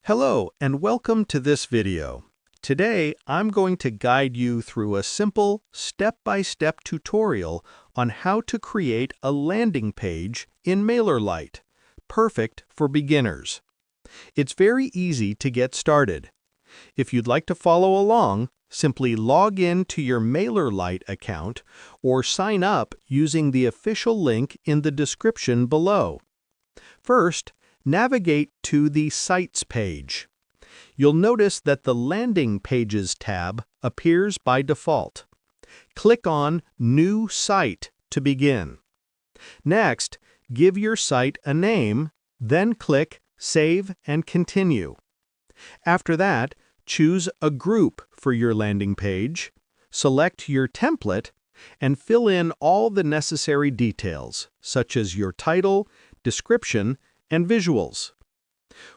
Hello and welcome to this video. Today I'm going to guide you through a simple step-by-step tutorial on how to create a landing page in MailerLite, perfect for beginners. It's very easy to get started. If you'd like to follow along, simply log in to your MailerLite account or sign up using the official link in the description below. First, navigate to the Sites page. You'll notice that the Landing Pages tab appears by default. Click on New Site to begin. Next, give your site a name, then click Save and Continue. After that, choose a group for your landing page, select your template, and fill in all the necessary details, such as your title, description, and visuals.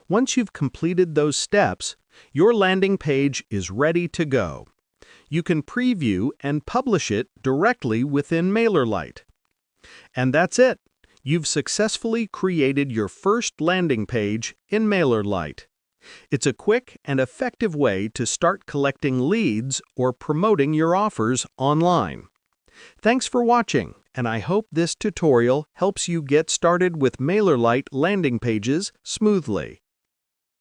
Once you've completed those steps, your landing page is ready to go. You can preview and publish it directly within MailerLite. And that's it. You've successfully created your first landing page in MailerLite. It's a quick and effective way to start collecting leads or promoting your offers online. Thanks for watching, and I hope this tutorial helps you get started with MailerLite landing pages smoothly.